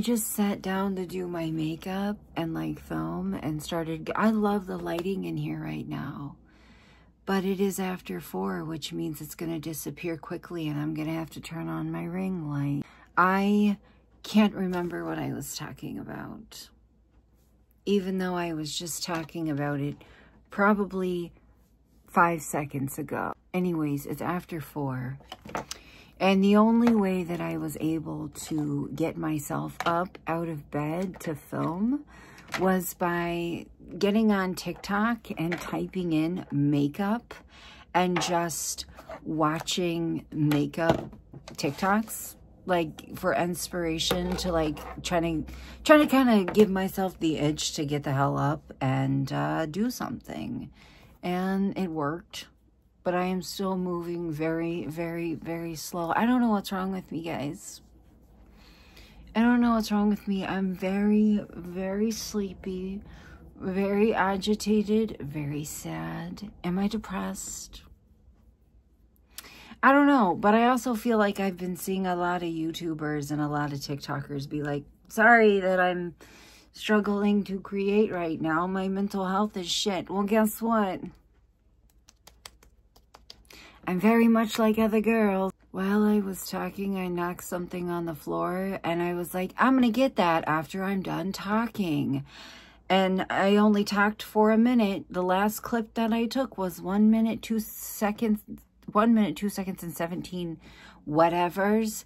just sat down to do my makeup and like film and started. I love the lighting in here right now, but it is after 4, which means it's going to disappear quickly and I'm going to have to turn on my ring light. I can't remember what I was talking about, even though I was just talking about it probably 5 seconds ago. Anyways, it's after 4. And the only way that I was able to get myself up out of bed to film was by getting on TikTok and typing in makeup and just watching makeup TikToks, like for inspiration to like trying to kind of give myself the itch to get the hell up and do something. And it worked. But I am still moving very, very, very slow. I don't know what's wrong with me, guys. I don't know what's wrong with me. I'm very, very sleepy, very agitated, very sad. Am I depressed? I don't know, but I also feel like I've been seeing a lot of YouTubers and a lot of TikTokers be like, sorry that I'm struggling to create right now. My mental health is shit. Well, guess what? I'm very much like other girls. While I was talking, I knocked something on the floor and I was like, I'm gonna get that after I'm done talking. And I only talked for a minute. The last clip that I took was 1 minute, 2 seconds, 1 minute, 2 seconds and 17 whatevers.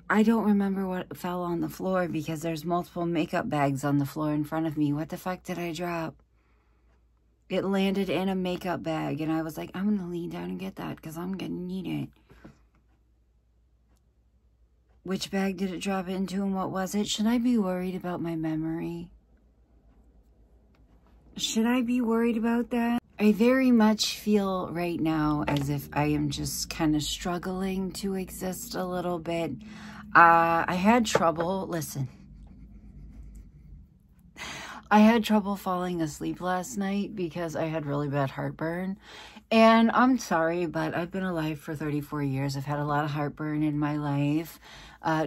I don't remember what fell on the floor because there's multiple makeup bags on the floor in front of me. What the fuck did I drop? It landed in a makeup bag, and I was like, I'm going to lean down and get that because I'm going to need it. Which bag did it drop into, and what was it? Should I be worried about my memory? Should I be worried about that? I very much feel right now as if I am just kind of struggling to exist a little bit. I had trouble, listen. I had trouble falling asleep last night because I had really bad heartburn. And I'm sorry, but I've been alive for 34 years. I've had a lot of heartburn in my life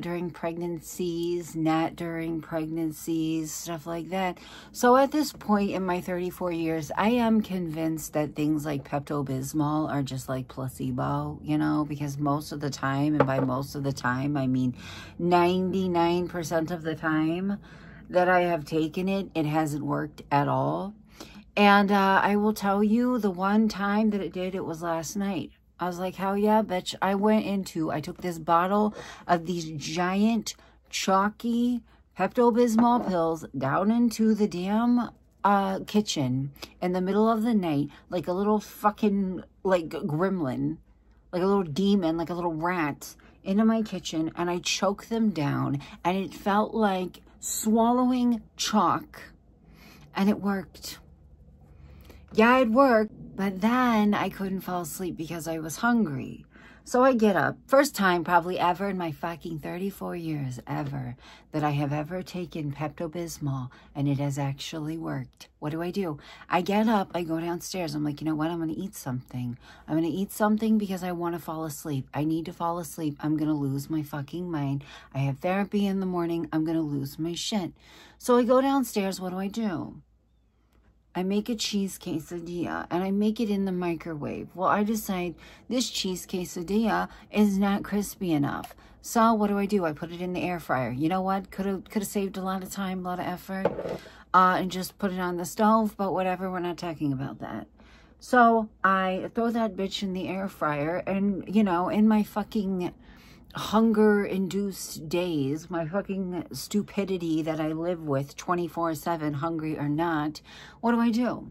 during pregnancies, not during pregnancies, stuff like that. So at this point in my 34 years, I am convinced that things like Pepto-Bismol are just like placebo, you know, because most of the time, and by most of the time, I mean 99% of the time, that I have taken it, it hasn't worked at all. And I will tell you, the one time that it did, it was last night. I was like, hell yeah, bitch. I took this bottle of these giant, chalky Pepto-Bismol pills down into the damn kitchen in the middle of the night, like a little fucking, like, gremlin, like a little demon, like a little rat, into my kitchen, and I choked them down, and it felt like swallowing chalk, and it worked. Yeah, it worked, but then I couldn't fall asleep because I was hungry. So I get up. First time probably ever in my fucking 34 years ever that I have ever taken Pepto-Bismol, and it has actually worked. What do? I get up, I go downstairs. I'm like, you know what? I'm going to eat something. I'm going to eat something because I want to fall asleep. I need to fall asleep. I'm going to lose my fucking mind. I have therapy in the morning. I'm going to lose my shit. So I go downstairs. What do? I make a cheese quesadilla, and I make it in the microwave. Well, I decide this cheese quesadilla is not crispy enough. So what do? I put it in the air fryer. You know what? Could have saved a lot of time, a lot of effort, and just put it on the stove, but whatever, we're not talking about that. So I throw that bitch in the air fryer, and, you know, in my fucking hunger-induced days, my fucking stupidity that I live with 24/7, hungry or not, what do?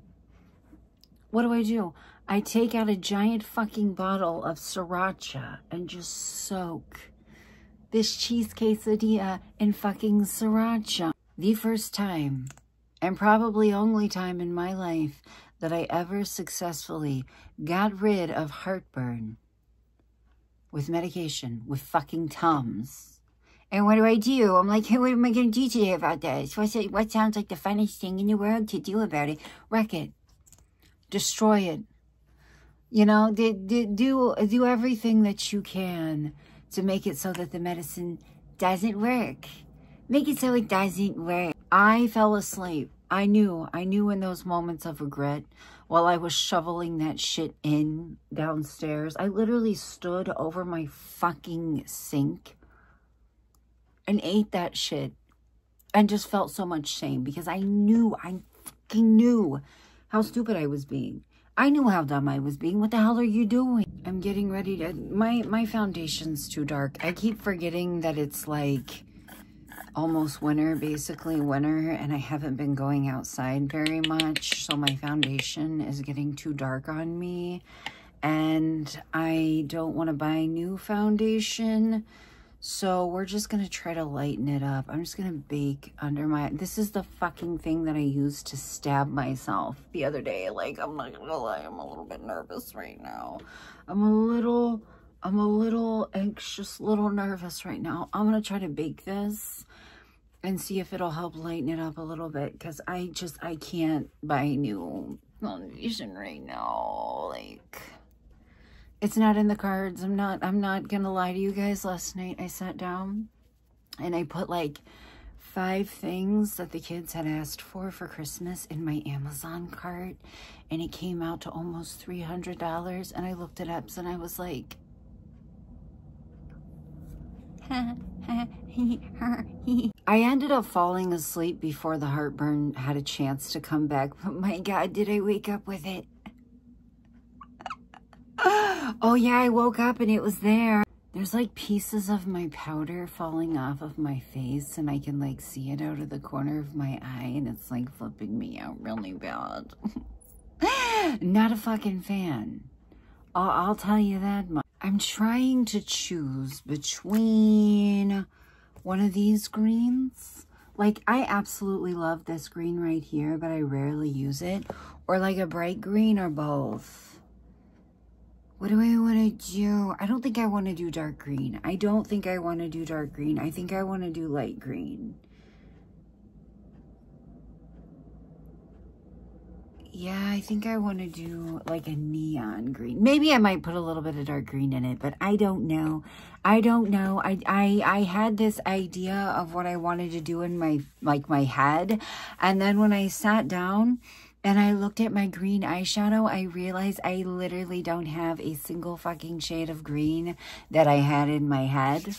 I take out a giant fucking bottle of sriracha and just soak this cheese quesadilla in fucking sriracha. The first time, and probably only time in my life, that I ever successfully got rid of heartburn with medication, with fucking Tums. And what do? I'm like, hey, what am I going to do today about this? What sounds like the funniest thing in the world to do about it? Wreck it. Destroy it. You know, do everything that you can to make it so that the medicine doesn't work. Make it so it doesn't work. I fell asleep. I knew in those moments of regret while I was shoveling that shit in downstairs. I literally stood over my fucking sink and ate that shit and just felt so much shame because I fucking knew how stupid I was being. I knew how dumb I was being. What the hell are you doing? I'm getting ready to, my foundation's too dark. I keep forgetting that it's like almost winter, basically winter, and I haven't been going outside very much, so my foundation is getting too dark on me, and I don't want to buy new foundation, so we're just going to try to lighten it up. I'm just going to bake under my, this is the fucking thing that I used to stab myself the other day. Like, I'm not going to lie, I'm a little bit nervous right now. I'm a little anxious, little nervous right now. I'm going to try to bake this and see if it'll help lighten it up a little bit, because I can't buy new foundation right now. Like, it's not in the cards. I'm not gonna lie to you guys. Last night I sat down and I put like 5 things that the kids had asked for Christmas in my Amazon cart, and it came out to almost $300, and I looked at Epps and I was like, I ended up falling asleep before the heartburn had a chance to come back, but my God, did I wake up with it. Oh yeah, I woke up and it was there. There's like pieces of my powder falling off of my face, and I can like see it out of the corner of my eye, and it's like flipping me out really bad. Not a fucking fan. I'll tell you that much. I'm trying to choose between one of these greens. Like, I absolutely love this green right here, but I rarely use it. Or like a bright green, or both. What do I want to do? I don't think I want to do dark green. I don't think I want to do dark green. I think I want to do light green. Yeah, I think I want to do like a neon green. Maybe I might put a little bit of dark green in it, but I don't know. I don't know. I had this idea of what I wanted to do in my head. And then when I sat down and I looked at my green eyeshadow, I realized I literally don't have a single fucking shade of green that I had in my head.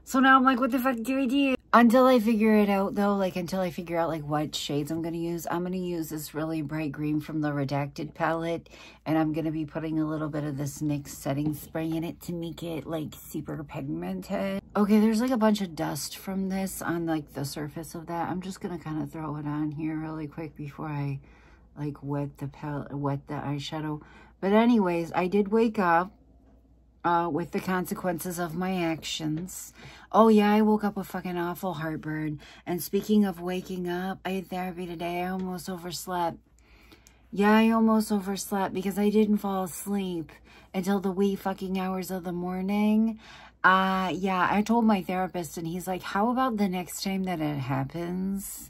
So now I'm like, what the fuck do I do? Until I figure it out, though, like, until I figure out, like, what shades I'm going to use, I'm going to use this really bright green from the Redacted palette, and I'm going to be putting a little bit of this NYX setting spray in it to make it, like, super pigmented. Okay, there's, like, a bunch of dust from this on, like, the surface of that. I'm just going to kind of throw it on here really quick before I, like, wet the eyeshadow. But anyways, I did wake up with the consequences of my actions. Oh yeah, I woke up with fucking awful heartburn. And speaking of waking up, I had therapy today. I almost overslept. Yeah, I almost overslept because I didn't fall asleep until the wee fucking hours of the morning. Yeah, I told my therapist, and he's like, how about the next time that it happens,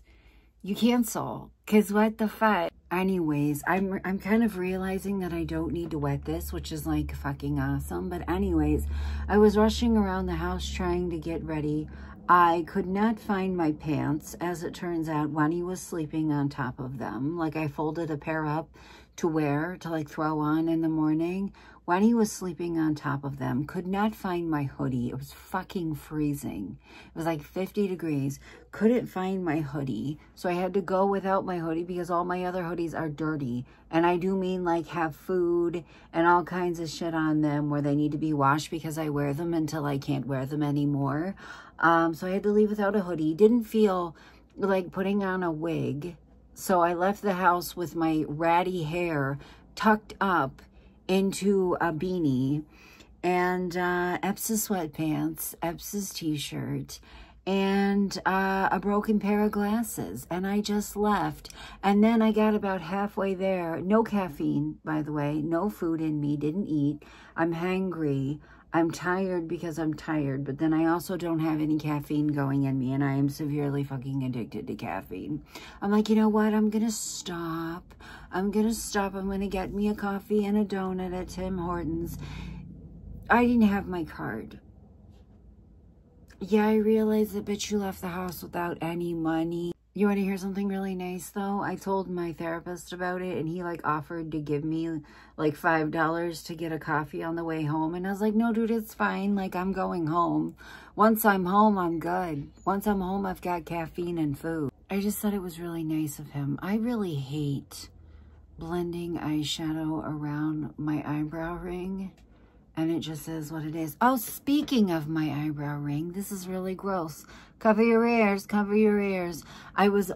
you cancel? Because what the fuck? Anyways, I'm kind of realizing that I don't need to wet this, which is like fucking awesome. But anyways, I was rushing around the house trying to get ready. I could not find my pants. As it turns out, Wendy was sleeping on top of them. Like, I folded a pair up to wear, to like throw on in the morning. Wendy was sleeping on top of them. Could not find my hoodie. It was fucking freezing. It was like 50 degrees. Couldn't find my hoodie. So I had to go without my hoodie because all my other hoodies are dirty. And I do mean like have food and all kinds of shit on them where they need to be washed because I wear them until I can't wear them anymore. So I had to leave without a hoodie. Didn't feel like putting on a wig. So I left the house with my ratty hair tucked up into a beanie and Epps' sweatpants, Epps' t-shirt, and a broken pair of glasses. And I just left. And then I got about halfway there. No caffeine, by the way. No food in me. Didn't eat. I'm hangry. I'm tired because I'm tired, but then I also don't have any caffeine going in me, and I am severely fucking addicted to caffeine. I'm like, you know what? I'm going to stop. I'm going to get me a coffee and a donut at Tim Hortons. I didn't have my card. Yeah, I realized that, bitch, you left the house without any money. You want to hear something really nice, though? I told my therapist about it, and he, like, offered to give me, like, $5 to get a coffee on the way home. And I was like, no, dude, it's fine. Like, I'm going home. Once I'm home, I'm good. Once I'm home, I've got caffeine and food. I just thought it was really nice of him. I really hate blending eyeshadow around my eyebrow ring. And it just is what it is. Oh, speaking of my eyebrow ring, this is really gross. Cover your ears, cover your ears. I was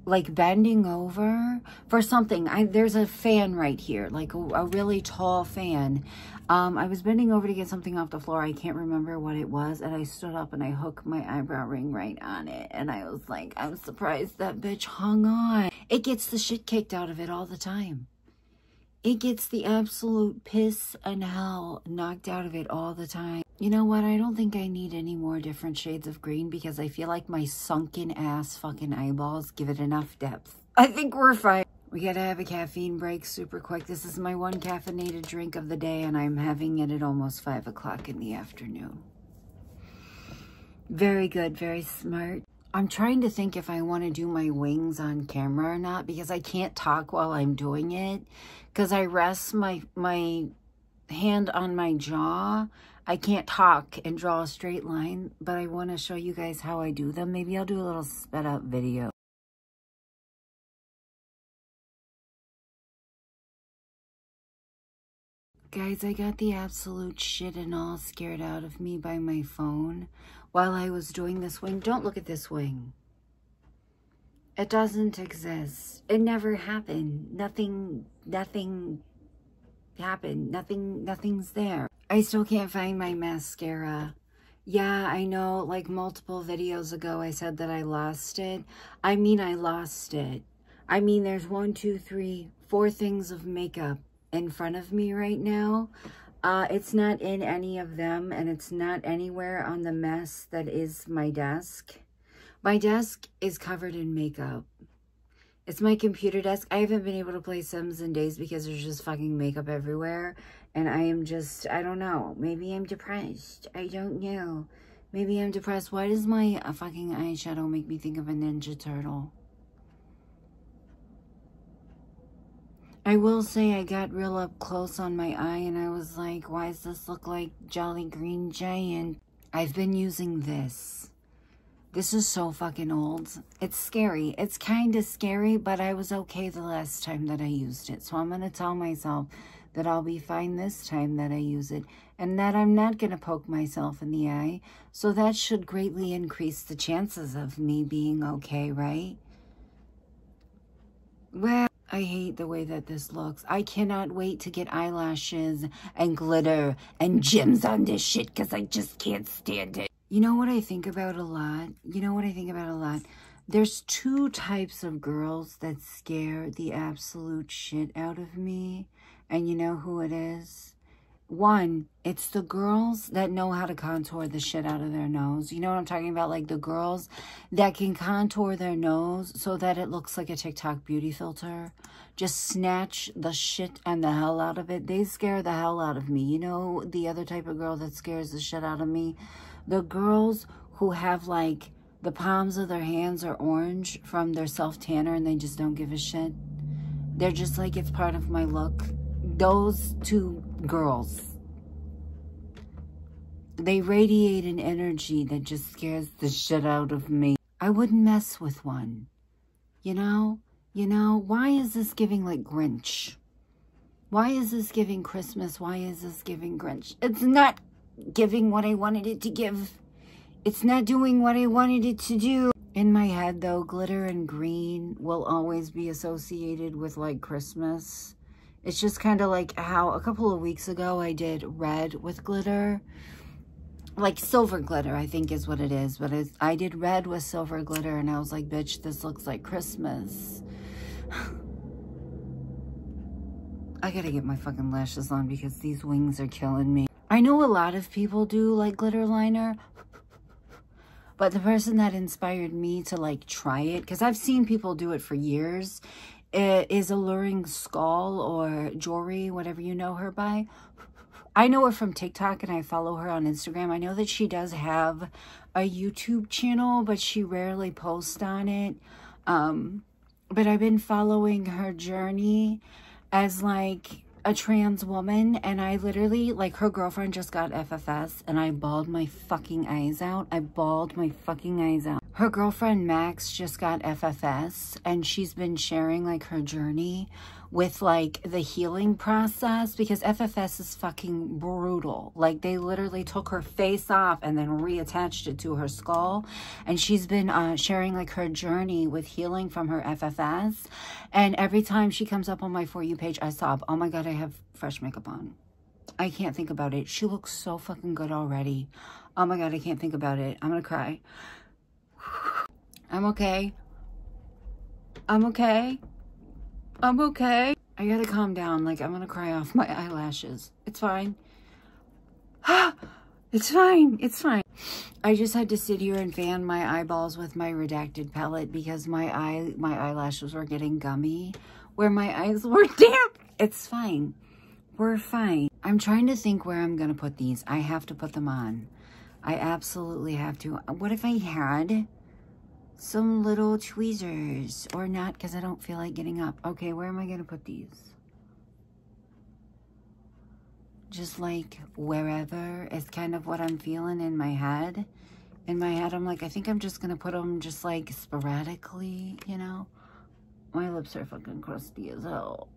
like bending over for something. There's a fan right here, like a really tall fan. I was bending over to get something off the floor. I can't remember what it was. And I stood up and I hooked my eyebrow ring right on it. And I was like, I'm surprised that bitch hung on. It gets the shit kicked out of it all the time. It gets the absolute piss and hell knocked out of it all the time. You know what? I don't think I need any more different shades of green because I feel like my sunken ass fucking eyeballs give it enough depth. I think we're fine. We gotta have a caffeine break super quick. This is my one caffeinated drink of the day and I'm having it at almost 5 o'clock in the afternoon. Very good, very smart. I'm trying to think if I want to do my wings on camera or not because I can't talk while I'm doing it. Because I rest my hand on my jaw. I can't talk and draw a straight line, but I want to show you guys how I do them. Maybe I'll do a little sped up video. Guys, I got the absolute shit and all scared out of me by my phone while I was doing this wing. Don't look at this wing. It doesn't exist. It never happened. Nothing happened. Nothing's there. I still can't find my mascara. Yeah, I know, like multiple videos ago, I said that I lost it. I mean, I lost it. I mean, there's 1, 2, 3, 4 things of makeup in front of me right now. It's not in any of them, and it's not anywhere on the mess that is my desk. My desk is covered in makeup. It's my computer desk. I haven't been able to play Sims in days because there's just fucking makeup everywhere. And I am just, I don't know. Maybe I'm depressed. I don't know. Maybe I'm depressed. Why does my fucking eyeshadow make me think of a Ninja Turtle? I will say I got real up close on my eye and I was like, why does this look like Jolly Green Giant? I've been using this. This is so fucking old. It's scary. It's kind of scary, but I was okay the last time that I used it. So I'm going to tell myself that I'll be fine this time that I use it and that I'm not going to poke myself in the eye. So that should greatly increase the chances of me being okay, right? Well, I hate the way that this looks. I cannot wait to get eyelashes and glitter and gems on this shit because I just can't stand it. You know what I think about a lot? There's 2 types of girls that scare the absolute shit out of me. And you know who it is? 1, it's the girls that know how to contour the shit out of their nose. You know what I'm talking about? Like the girls that can contour their nose so that it looks like a TikTok beauty filter. Just snatch the shit and the hell out of it. They scare the hell out of me. You know the other type of girl that scares the shit out of me? The girls who have like the palms of their hands are orange from their self-tanner and they just don't give a shit. They're just like, it's part of my look. Those 2 girls, they radiate an energy that just scares the shit out of me. I wouldn't mess with one. You know, why is this giving like Grinch? Why is this giving Christmas? Why is this giving Grinch? It's not giving what I wanted it to give. It's not doing what I wanted it to do. In my head, though, glitter and green will always be associated with like Christmas. It's just kind of like how a couple of weeks ago I did red with glitter. Like silver glitter, I think is what it is. But I did red with silver glitter and I was like, bitch, this looks like Christmas. I gotta get my fucking lashes on because these wings are killing me. I know a lot of people do like glitter liner. But the person that inspired me to like try it, because I've seen people do it for years, is Alluring Skull or Jory, whatever you know her by. I know her from TikTok and I follow her on Instagram. I know that she does have a YouTube channel, but she rarely posts on it. But I've been following her journey as like a trans woman, and I literally, like, her girlfriend just got FFS and I bawled my fucking eyes out. I bawled my fucking eyes out. Her girlfriend Max just got FFS and she's been sharing like her journey with like the healing process, because FFS is fucking brutal. Like, they literally took her face off and then reattached it to her skull, and she's been sharing like her journey with healing from her FFS. And every time she comes up on my For You page, I sob. Oh my god, I have fresh makeup on. I can't think about it. She looks so fucking good already. Oh my god, I can't think about it. I'm gonna cry. I'm okay. I'm okay. I'm okay. I gotta calm down. Like, I'm gonna cry off my eyelashes. It's fine. It's fine. It's fine. I just had to sit here and fan my eyeballs with my redacted palette because my eyelashes were getting gummy where my eyes were damp. It's fine. We're fine. I'm trying to think where I'm gonna put these. I have to put them on. I absolutely have to. What if I had some little tweezers, or not, because I don't feel like getting up. Okay, where am I going to put these? Just like wherever is kind of what I'm feeling in my head. In my head, I'm like, I think I'm just going to put them just like sporadically, you know? My lips are fucking crusty as hell.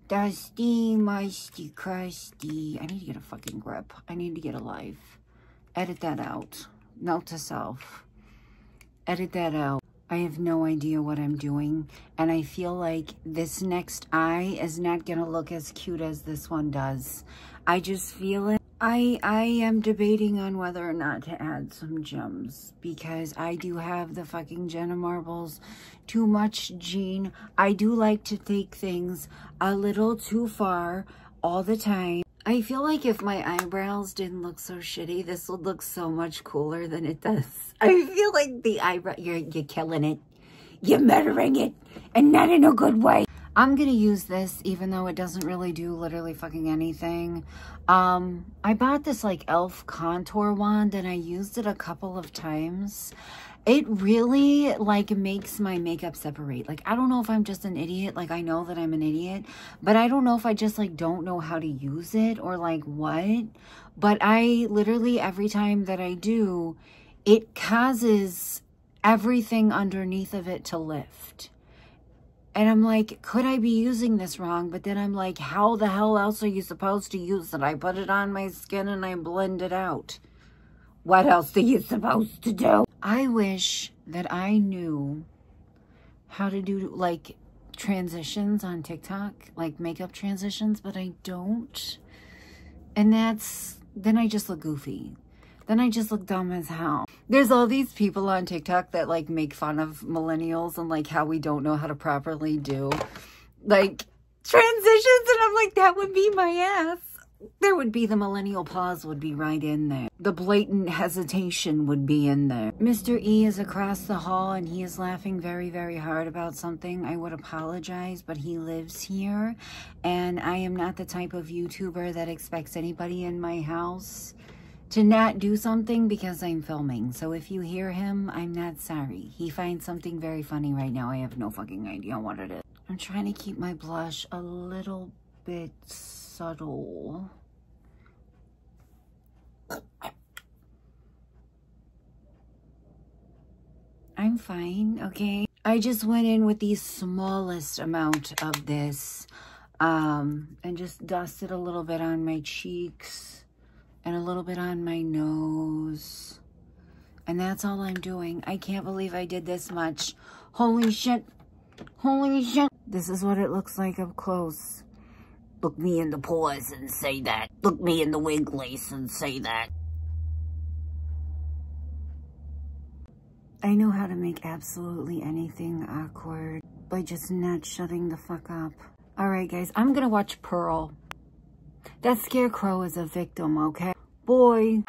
Dusty, musty, crusty. I need to get a fucking grip. I need to get a life. Edit that out. Note to self. Edit that out. I have no idea what I'm doing, and I feel like this next eye is not gonna look as cute as this one does. I just feel it. I am debating on whether or not to add some gems, because I do have the fucking Jenna Marbles too much gene. I do like to take things a little too far all the time. I feel like if my eyebrows didn't look so shitty, this would look so much cooler than it does. I feel like the eyebrow, you're killing it. You're murdering it, and not in a good way. I'm gonna use this even though it doesn't really do literally fucking anything. I bought this like e.l.f. contour wand and I used it a couple of times. It really like makes my makeup separate. Like, I don't know if I'm just an idiot. Like, I know that I'm an idiot, but I don't know if I just like don't know how to use it or like what. But I literally, every time that I do, it causes everything underneath of it to lift. And I'm like, could I be using this wrong? But then I'm like, how the hell else are you supposed to use it? I put it on my skin and I blend it out. What else are you supposed to do? I wish that I knew how to do like transitions on TikTok, like makeup transitions, but I don't. And then I just look goofy. Then I just look dumb as hell. There's all these people on TikTok that like make fun of millennials and like how we don't know how to properly do like transitions. And I'm like, that would be my ass. There would be the millennial pause would be right in there. The blatant hesitation would be in there. Mr. E is across the hall and he is laughing very, very hard about something. I would apologize, but he lives here. And I am not the type of YouTuber that expects anybody in my house to not do something because I'm filming. So if you hear him, I'm not sorry. He finds something very funny right now. I have no fucking idea what it is. I'm trying to keep my blush a little bit subtle. I'm fine, okay? I just went in with the smallest amount of this and just dusted a little bit on my cheeks and a little bit on my nose. And that's all I'm doing. I can't believe I did this much. Holy shit. Holy shit. This is what it looks like up close. Look me in the paws and say that. Look me in the wig lace and say that. I know how to make absolutely anything awkward by just not shutting the fuck up. Alright guys, I'm gonna watch Pearl. That scarecrow is a victim, okay? Boy.